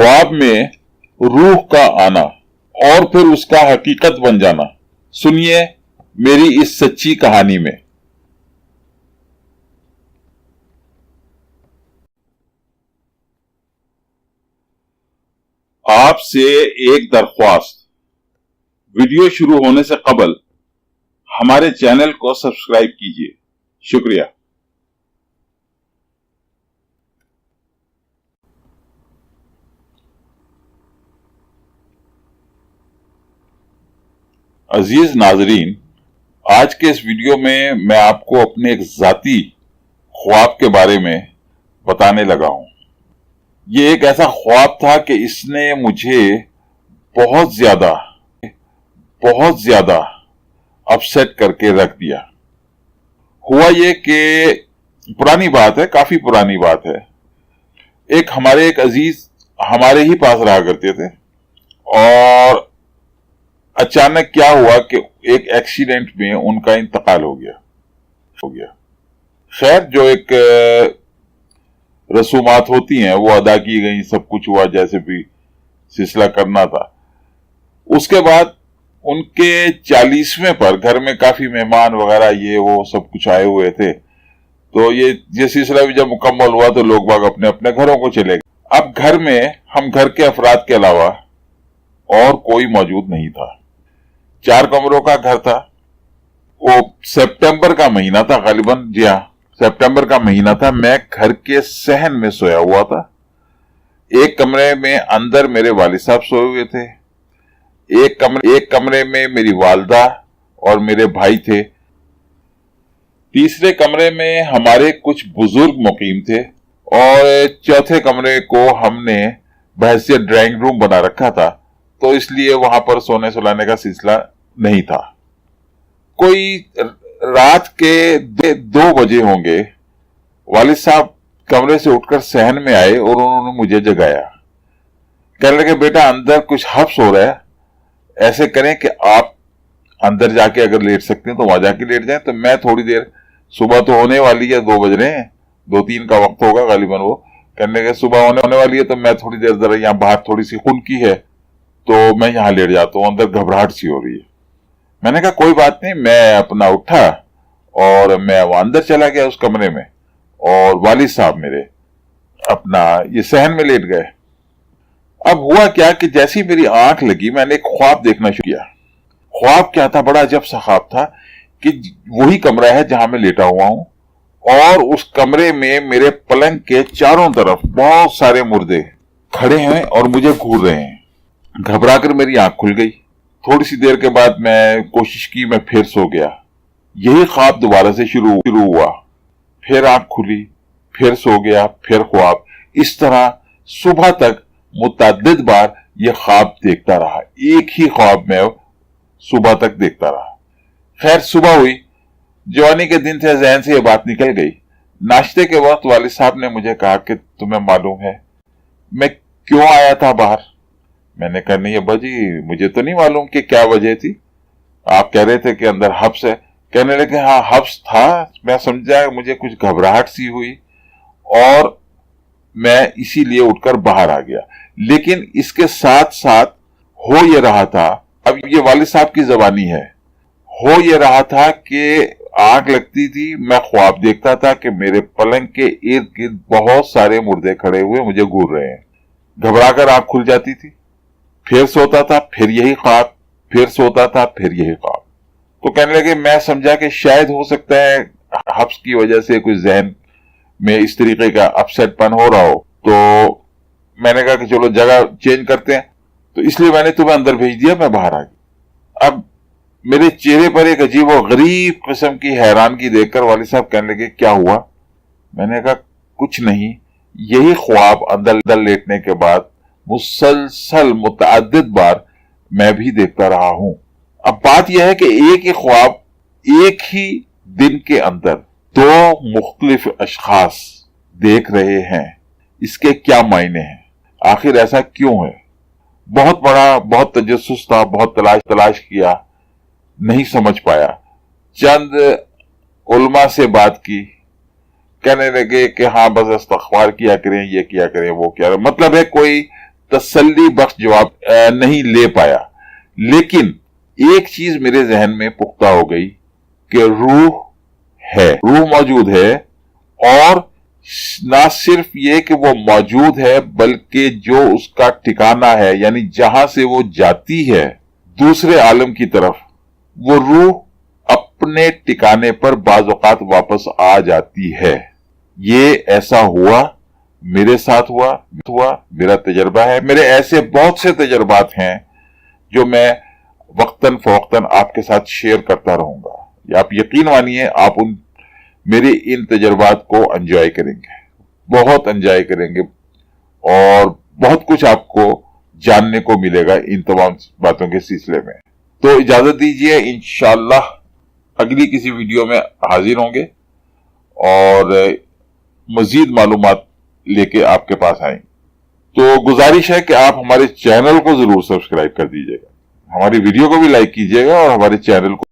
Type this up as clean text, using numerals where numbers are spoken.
ख्वाब में रूह का आना और फिर उसका हकीकत बन जाना। सुनिए मेरी इस सच्ची कहानी में। आपसे एक दरख्वास्त, वीडियो शुरू होने से कबल हमारे चैनल को सब्सक्राइब कीजिए। शुक्रिया। अजीज नाजरीन, आज के इस वीडियो में मैं आपको अपने एक जाती ख्वाब के बारे में बताने लगा हूं। ये एक ऐसा ख्वाब था कि इसने मुझे बहुत ज्यादा अपसेट करके रख दिया। हुआ ये कि पुरानी बात है, काफी पुरानी बात है। हमारे एक अजीज हमारे ही पास रहा करते थे और अचानक क्या हुआ कि एक एक्सीडेंट में उनका इंतकाल हो गया। खैर, जो एक रसूमात होती हैं वो अदा की गई, सब कुछ हुआ जैसे भी सिलसिला करना था। उसके बाद उनके 40वें पर घर में काफी मेहमान वगैरह ये वो सब कुछ आए हुए थे, तो ये सिलसिला भी जब मुकम्मल हुआ तो लोग बाग अपने अपने घरों को चले गए। अब घर में हम घर के अफराद के अलावा और कोई मौजूद नहीं था। 4 कमरों का घर था। वो सितंबर का महीना था गालिबन, जी हाँ सितंबर का महीना था। मैं घर के सहन में सोया हुआ था। एक कमरे में अंदर मेरे वालिद साहब सोए हुए थे। एक कमरे में मेरी वालदा और मेरे भाई थे। तीसरे कमरे में हमारे कुछ बुजुर्ग मुकीम थे और चौथे कमरे को हमने बहैसियत ड्राइंग रूम बना रखा था, तो इसलिए वहां पर सोने सुलाने का सिलसिला नहीं था। कोई रात के 2 बजे होंगे, वालिद साहब कमरे से उठकर सहन में आए और उन्होंने मुझे जगाया। कहने लगे, बेटा अंदर कुछ हब्स हो रहा है, ऐसे करें कि आप अंदर जाके अगर लेट सकते हैं तो वहां जाके लेट जाएं। तो मैं थोड़ी देर, सुबह तो होने वाली है, 2 बज रहे हैं, 2-3 का वक्त होगा गालिबन। वो कहने लगे सुबह होने वाली है तो मैं थोड़ी देर जरा यहाँ बाहर थोड़ी सी खुनकी है तो मैं यहां लेट जाता हूं, अंदर घबराहट सी हो रही है। मैंने कहा कोई बात नहीं। मैं अपना उठा और मैं वो अंदर चला गया उस कमरे में, और वालिद साहब मेरे अपना ये सहन में लेट गए। अब हुआ क्या कि जैसी मेरी आंख लगी मैंने एक ख्वाब देखना शुरू किया। ख्वाब क्या था? बड़ा अजब सा ख्वाब था कि वही कमरा है जहां मैं लेटा हुआ हूं और उस कमरे में मेरे पलंग के चारों तरफ बहुत सारे मुर्दे खड़े हैं और मुझे घूर रहे हैं। घबराकर मेरी आंख खुल गई। थोड़ी सी देर के बाद मैं कोशिश की, मैं फिर सो गया। यही ख्वाब दोबारा से शुरू हुआ। फिर आंख खुली, फिर सो गया, फिर ख्वाब। इस तरह सुबह तक मुतअद्दिद बार ये ख्वाब देखता रहा। एक ही ख्वाब में सुबह तक देखता रहा। खैर सुबह हुई, जवानी के दिन थे, जहन से ये बात निकल गई। नाश्ते के वक्त वालिद साहब ने मुझे कहा कि तुम्हें मालूम है मैं क्यों आया था बाहर? मैंने कहा नहीं अब्बा जी, मुझे तो नहीं मालूम कि क्या वजह थी। आप कह रहे थे कि अंदर हब्स है। कहने लगे हाँ हब्स था। मैं समझा, मुझे कुछ घबराहट सी हुई और मैं इसीलिए उठकर बाहर आ गया। लेकिन इसके साथ साथ हो ये रहा था, अब ये वालिद साहब की जबानी है, हो ये रहा था कि आग लगती थी, मैं ख्वाब देखता था कि मेरे पलंग के इर्द गिर्द बहुत सारे मुर्दे खड़े हुए मुझे घूर रहे हैं। घबराकर आंख खुल जाती थी, फिर सोता था, फिर यही ख्वाब, फिर सोता था, फिर यही ख्वाब। तो कहने लगे मैं समझा कि शायद हो सकता है हब्स की वजह से कुछ जहन में इस तरीके का अपसेटपन हो रहा हो। तो मैंने कहा कि चलो जगह चेंज करते हैं, तो इसलिए मैंने तुम्हें अंदर भेज दिया, मैं बाहर आ गया। अब मेरे चेहरे पर एक अजीब और गरीब किस्म की हैरानगी देखकर वालिद साहब कहने लगे क्या हुआ? मैंने कहा कुछ नहीं, यही ख्वाब अंदर लेटने के बाद मुसलसल मुतअद्दिद बार मैं भी देखता रहा हूं। अब बात यह है कि एक ही ख्वाब एक ही दिन के अंदर 2 मुख्तलिफ अशखास देख रहे हैं, इसके क्या मायने हैं? आखिर ऐसा क्यों है? बहुत तजस्सुस था, बहुत तलाश किया, नहीं समझ पाया। चंद उलमा से बात की, कहने लगे कि हाँ बस इस्तग़फ़ार किया करें, ये किया करें, वो किया करें। मतलब है कोई तसल्ली बख्श जवाब नहीं ले पाया, लेकिन एक चीज मेरे जहन में पुख्ता हो गई कि रूह है, रूह मौजूद है, और ना सिर्फ ये कि वो मौजूद है बल्कि जो उसका ठिकाना है, यानी जहां से वो जाती है दूसरे आलम की तरफ, वो रूह अपने ठिकाने पर बाज़ औक़ात वापस आ जाती है। ये ऐसा हुआ, मेरे साथ हुआ, मेरा तजर्बा है। मेरे ऐसे बहुत से तजर्बात हैं जो मैं वक्तन फवक्तन आपके साथ शेयर करता रहूंगा। या आप यकीन मानिए, आप मेरे इन तजर्बात को एंजॉय करेंगे, बहुत एंजॉय करेंगे, और बहुत कुछ आपको जानने को मिलेगा इन तमाम बातों के सिलसिले में। तो इजाजत दीजिए, इंशाअल्लाह अगली किसी वीडियो में हाजिर होंगे और मजीद मालूमात लेके आपके पास आएंगे। तो गुजारिश है कि आप हमारे चैनल को जरूर सब्सक्राइब कर दीजिएगा, हमारी वीडियो को भी लाइक कीजिएगा और हमारे चैनल को